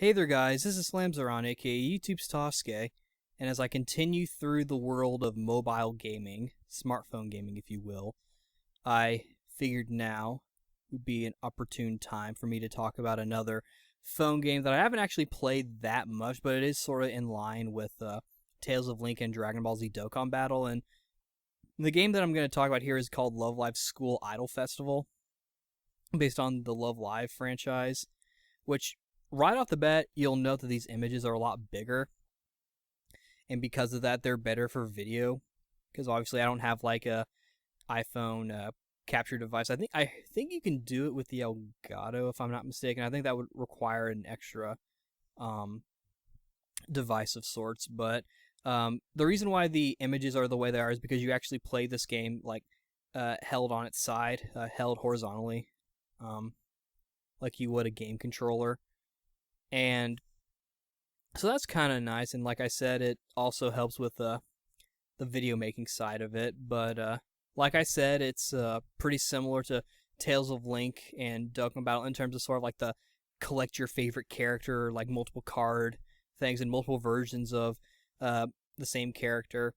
Hey there, guys. This is Slamzaron, aka YouTube's Tasuke, and as I continue through the world of mobile gaming, smartphone gaming, if you will, I figured now would be an opportune time for me to talk about another phone game that I haven't actually played that much, but it is sort of in line with Tales of Link and Dragon Ball Z Dokkan Battle. And the game that I'm going to talk about here is called Love Live School Idol Festival, based on the Love Live franchise, which right off the bat, you'll note that these images are a lot bigger, and because of that, they're better for video. Because obviously, I don't have like a iPhone capture device. I think you can do it with the Elgato, if I'm not mistaken. I think that would require an extra um, device of sorts. But the reason why the images are the way they are is because you actually play this game like held on its side, held horizontally, um, like you would a game controller. And so that's kind of nice. And like I said, it also helps with the video making side of it. But like I said, it's pretty similar to Tales of Link and Dokkan Battle in terms of sort of like the collect your favorite character, like multiple card things and multiple versions of the same character.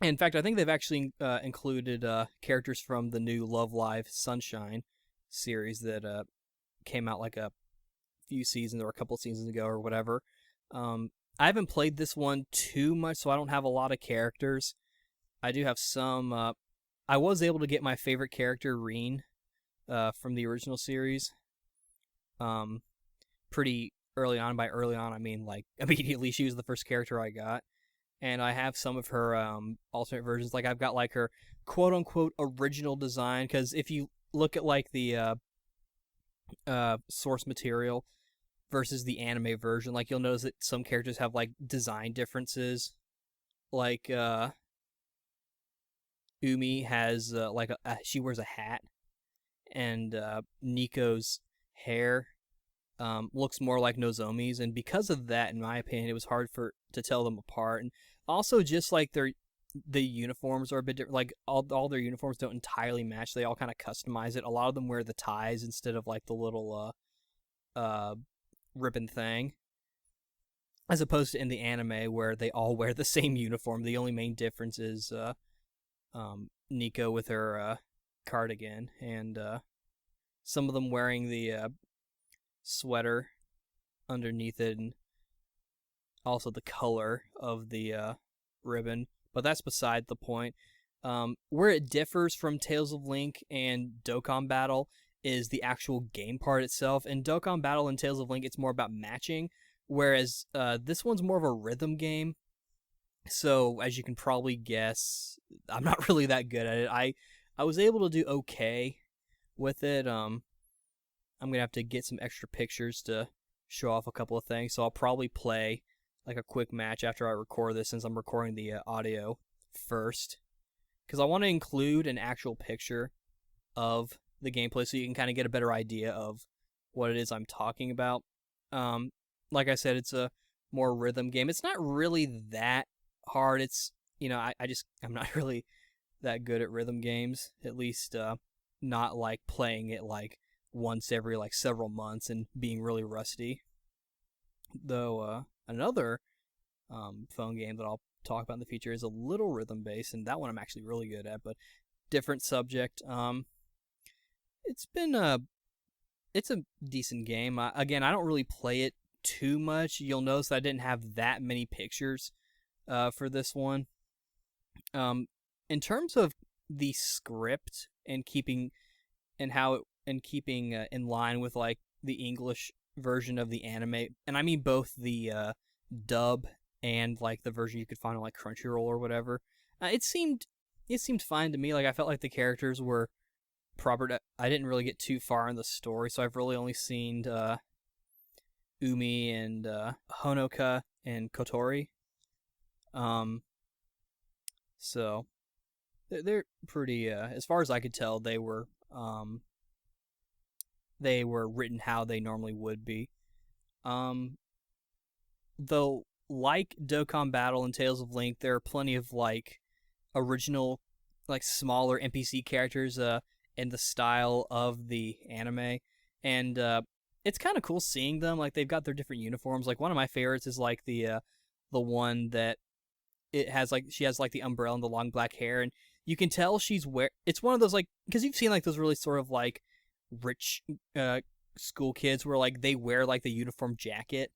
In fact, I think they've actually included characters from the new Love Live Sunshine series that came out like a few seasons or a couple seasons ago or whatever. I haven't played this one too much, so I don't have a lot of characters. I do have some. I was able to get my favorite character, Reen, from the original series. Um, Pretty early on. By early on, I mean like immediately. She was the first character I got, and I have some of her alternate versions. Like I've got like her quote unquote original design. Because if you look at like the source material versus the anime version, like you'll notice that some characters have like design differences. Like Umi has she wears a hat, and Nico's hair looks more like Nozomi's, and because of that, in my opinion, it was hard for to tell them apart. And also, just like the uniforms are a bit different. Like all their uniforms don't entirely match. They all kind of customize it. A lot of them wear the ties instead of like the little ribbon thing, as opposed to in the anime where they all wear the same uniform. The only main difference is Nico with her cardigan, and some of them wearing the sweater underneath it, and also the color of the ribbon. But that's beside the point. Where it differs from Tales of Link and Dokkan Battle is the actual game part itself. In Dokkan Battle and Tales of Link, it's more about matching, whereas this one's more of a rhythm game. So, as you can probably guess, I'm not really that good at it. I was able to do okay with it. I'm gonna have to get some extra pictures to show off a couple of things. So I'll probably play like a quick match after I record this, since I'm recording the audio first, because I want to include an actual picture of the gameplay so you can kind of get a better idea of what it is I'm talking about. Like I said, it's a more rhythm game. It's not really that hard. It's I'm not really that good at rhythm games. At least not like playing it like once every like several months and being really rusty. Though another phone game that I'll talk about in the future is a little rhythm based, and that one I'm actually really good at. But different subject. It's been it's a decent game. Again, I don't really play it too much. You'll notice that I didn't have that many pictures for this one. In terms of the script and keeping and how it and keeping in line with like the English version of the anime, and I mean both the dub and like the version you could find on like Crunchyroll or whatever. It seemed fine to me. Like I felt like the characters were proper. I didn't really get too far in the story, so I've really only seen Umi and Honoka and Kotori. So they're pretty. As far as I could tell, they were written how they normally would be. Um, though, like Dokkan Battle and Tales of Link, there are plenty of like original, like smaller NPC characters in the style of the anime, and it's kind of cool seeing them. Like they've got their different uniforms. Like one of my favorites is like the one that it has like she has like the umbrella and the long black hair, and you can tell she's wear. It's one of those like because you've seen like those really sort of like rich school kids where like they wear like the uniform jacket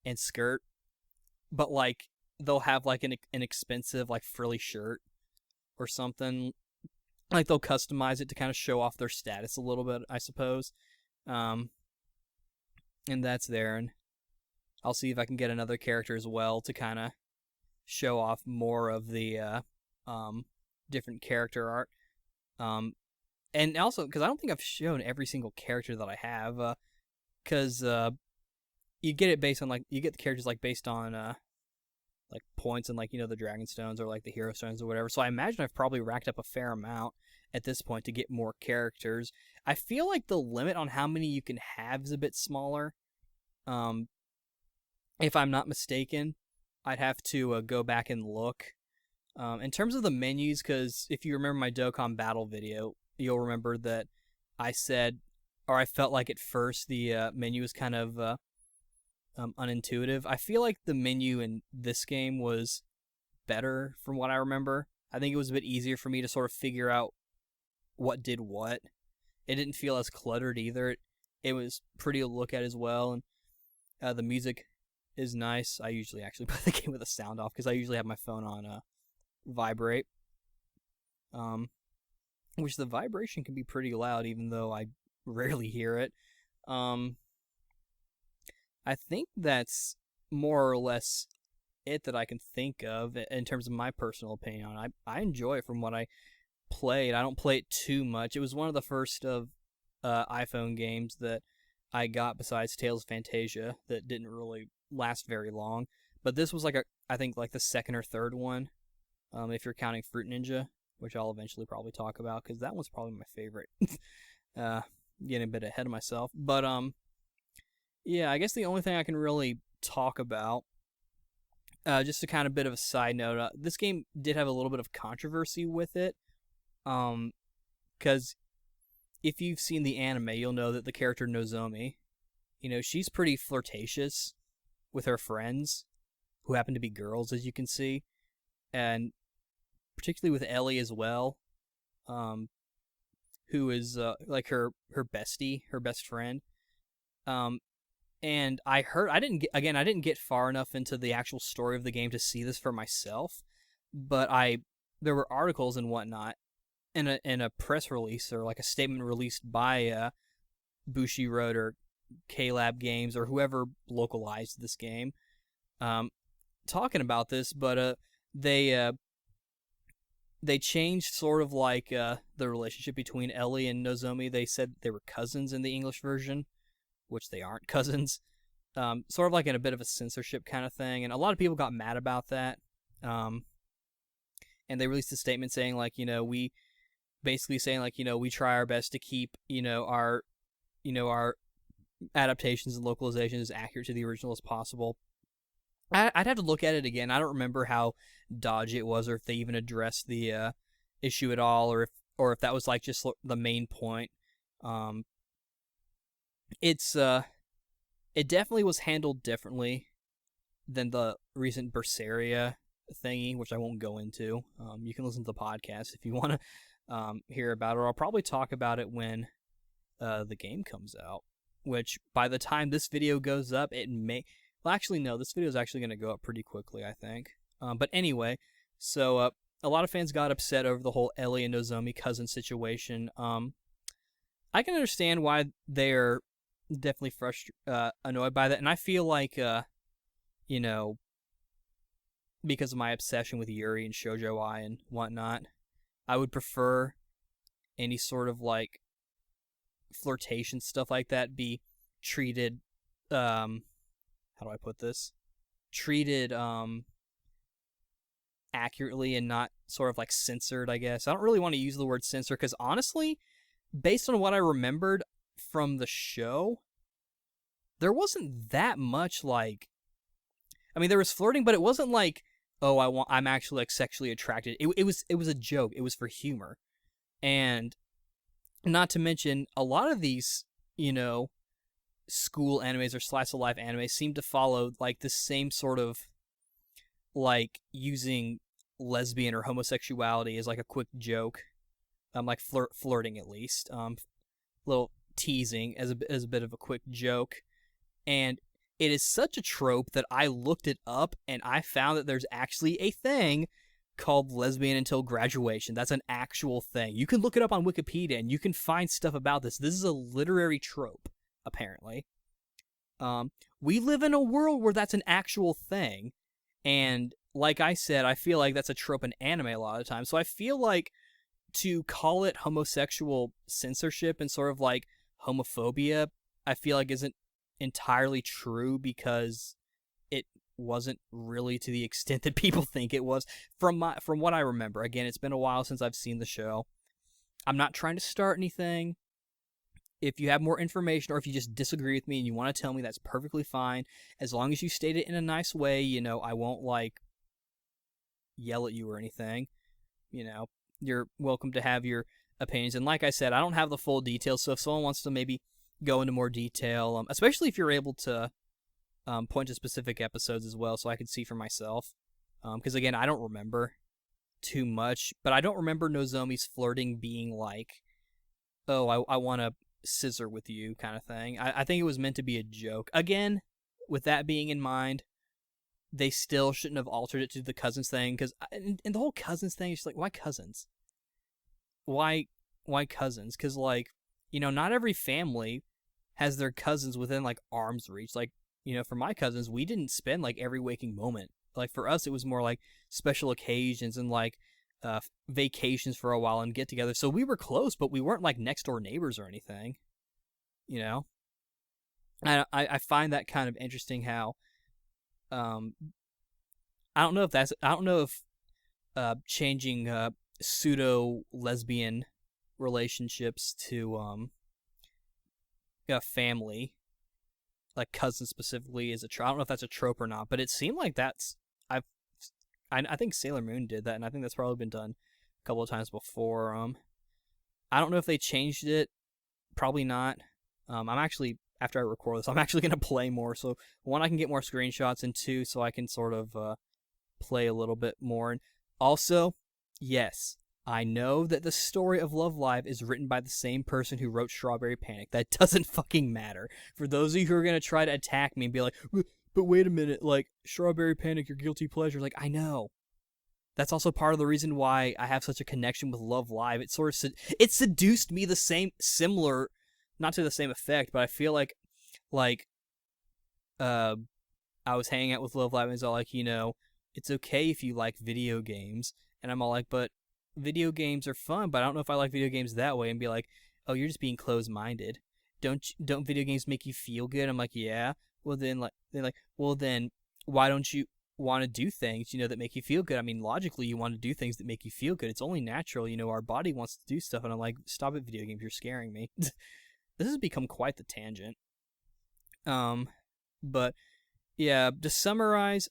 and skirt, but like they'll have like an expensive like frilly shirt or something. Like they'll customize it to kind of show off their status a little bit, I suppose. Um, and that's there. And I'll see if I can get another character as well to kind of show off more of the um, different character art. And also, because I don't think I've shown every single character that I have, because you get it based on like you get the characters like based on like points and like the dragon stones or like the hero stones or whatever. So I imagine I've probably racked up a fair amount at this point to get more characters. I feel like the limit on how many you can have is a bit smaller. If I'm not mistaken, I'd have to go back and look. In terms of the menus, because if you remember my Dokkan Battle video, you'll remember that I said, or I felt like at first the menu was kind of unintuitive. I feel like the menu in this game was better from what I remember. I think it was a bit easier for me to sort of figure out what did what. It didn't feel as cluttered either. It was pretty to look at as well, and the music is nice. I usually actually play the game with the sound off because I usually have my phone on vibrate, which the vibration can be pretty loud even though I rarely hear it. I think that's more or less it that I can think of in terms of my personal opinion on it. I enjoy it from what I played. I don't play it too much. It was one of the first of iPhone games that I got besides Tales of Fantasia that didn't really last very long. But this was I think like the second or third one, if you're counting Fruit Ninja, which I'll eventually probably talk about because that one's probably my favorite. Getting a bit ahead of myself, but yeah, I guess the only thing I can really talk about, just a kind of bit of a side note, this game did have a little bit of controversy with it, because if you've seen the anime, you'll know that the character Nozomi, she's pretty flirtatious with her friends, who happen to be girls, as you can see, and particularly with Ellie as well, who is like her bestie, her best friend. And I didn't get far enough into the actual story of the game to see this for myself, but there were articles and whatnot in a press release or like a statement released by Bushiroad or K-Lab Games or whoever localized this game, talking about this, but they changed sort of like the relationship between Ellie and Nozomi. They said they were cousins in the English version, which they aren't cousins. Sort of like in a bit of a censorship kind of thing, and a lot of people got mad about that. And they released a statement saying like, we basically saying like, we try our best to keep, our adaptations and localizations as accurate to the original as possible. I'd have to look at it again. I don't remember how dodgy it was, or if they even addressed the issue at all, or if that was like just the main point. It definitely was handled differently than the recent Berseria thingy, which I won't go into. You can listen to the podcast if you want to hear about it, or I'll probably talk about it when the game comes out, which by the time this video goes up, it may... Well, actually, no, this video is actually going to go up pretty quickly, I think. But anyway, so a lot of fans got upset over the whole Ellie and Nozomi cousin situation. I can understand why they're definitely annoyed by that, and I feel like, because of my obsession with Yuri and Shoujo Ai and whatnot, I would prefer any sort of like flirtation stuff like that be treated, how do I put this? Treated accurately and not sort of like censored, I guess. I don't really want to use the word censor because honestly, based on what I remembered from the show, there wasn't that much like... I mean, there was flirting, but it wasn't like, oh, I'm actually like sexually attracted. It was a joke. It was for humor. And not to mention, a lot of these, school animes or slice of life animes seem to follow like the same sort of like using lesbian or homosexuality as like a quick joke, like flirting at least, little teasing as a bit of a quick joke, and it is such a trope that I looked it up and I found that there's actually a thing called lesbian until graduation. That's an actual thing. You can look it up on Wikipedia and you can find stuff about this. This is a literary trope, apparently. We live in a world where that's an actual thing, and like I said, I feel like that's a trope in anime a lot of times. So I feel like to call it homosexual censorship and sort of like homophobia, I feel like isn't entirely true because it wasn't really to the extent that people think it was from what I remember. Again, it's been a while since I've seen the show. I'm not trying to start anything. If you have more information or if you just disagree with me and you want to tell me, that's perfectly fine. As long as you state it in a nice way, I won't like yell at you or anything. You're welcome to have your opinions. And like I said, I don't have the full details, so if someone wants to maybe go into more detail, especially if you're able to point to specific episodes as well so I can see for myself. Because again, I don't remember too much, but I don't remember Nozomi's flirting being like, oh, I want to scissor with you kind of thing. I think it was meant to be a joke. Again, with that being in mind, they still shouldn't have altered it to the cousins thing, because and the whole cousins thing is just like, why cousins? Why cousins? Because like, not every family has their cousins within like arm's reach. Like, for my cousins, we didn't spend like every waking moment. Like for us, it was more like special occasions and like vacations for a while and get together. So we were close, but we weren't like next door neighbors or anything. I find that kind of interesting how I don't know if changing pseudo lesbian relationships to a family, like cousins specifically, is a trope. I don't know if that's a trope or not, but it seemed like I think Sailor Moon did that, and I think that's probably been done a couple of times before. I don't know if they changed it. Probably not. I'm actually, after I record this, I'm actually going to play more. So, one, I can get more screenshots, and two, so I can sort of play a little bit more. And also, yes, I know that the story of Love Live is written by the same person who wrote Strawberry Panic. That doesn't fucking matter. For those of you who are going to try to attack me and be like, but wait a minute, like, Strawberry Panic, your guilty pleasure. Like, I know. That's also part of the reason why I have such a connection with Love Live. It sort of it seduced me similar, not to the same effect, but I feel like I was hanging out with Love Live and it's all like, it's okay if you like video games. And I'm all like, but video games are fun, but I don't know if I like video games that way. And be like, oh, you're just being closed-minded. Don't video games make you feel good? I'm like, yeah. Well then, well then, why don't you want to do things, that make you feel good? I mean, logically, you want to do things that make you feel good. It's only natural, our body wants to do stuff. And I'm like, stop it, video games, you're scaring me. This has become quite the tangent. But yeah, to summarize,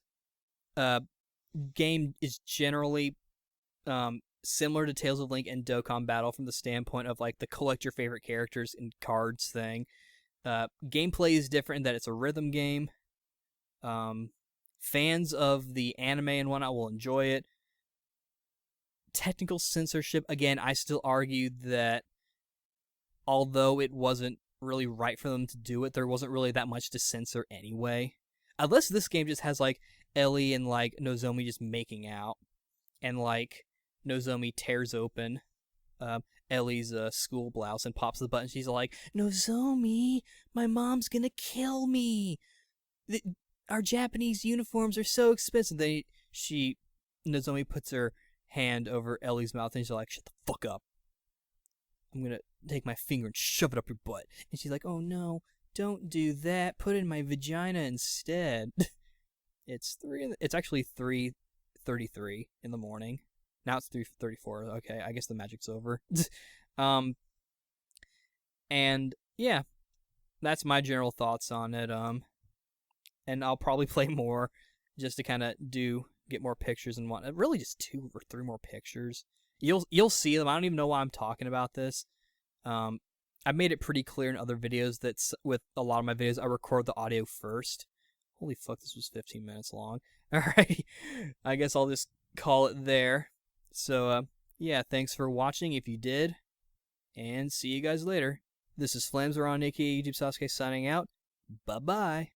game is generally similar to Tales of Link and Dokkan Battle from the standpoint of like the collect your favorite characters and cards thing. Gameplay is different in that it's a rhythm game. Fans of the anime and whatnot will enjoy it. Technical censorship, again, I still argue that although it wasn't really right for them to do it, there wasn't really that much to censor anyway. Unless this game just has like Ellie and like Nozomi just making out, and like Nozomi tears open Ellie's school blouse and pops the button. She's like, Nozomi, my mom's gonna kill me. Our Japanese uniforms are so expensive. Nozomi puts her hand over Ellie's mouth and she's like, shut the fuck up. I'm gonna take my finger and shove it up your butt. And she's like, oh no, don't do that. Put it in my vagina instead. It's actually 3:33 in the morning. Now it's 3:34. Okay, I guess the magic's over. And yeah, that's my general thoughts on it. And I'll probably play more just to kind of get more pictures and whatnot. Really, just 2 or 3 more pictures. You'll see them. I don't even know why I'm talking about this. I made it pretty clear in other videos that with a lot of my videos, I record the audio first. Holy fuck, this was 15 minutes long. All right, I guess I'll just call it there. So, yeah, thanks for watching if you did, and see you guys later. This is Flamesar on aka YouTube Sasuke signing out. Bye bye.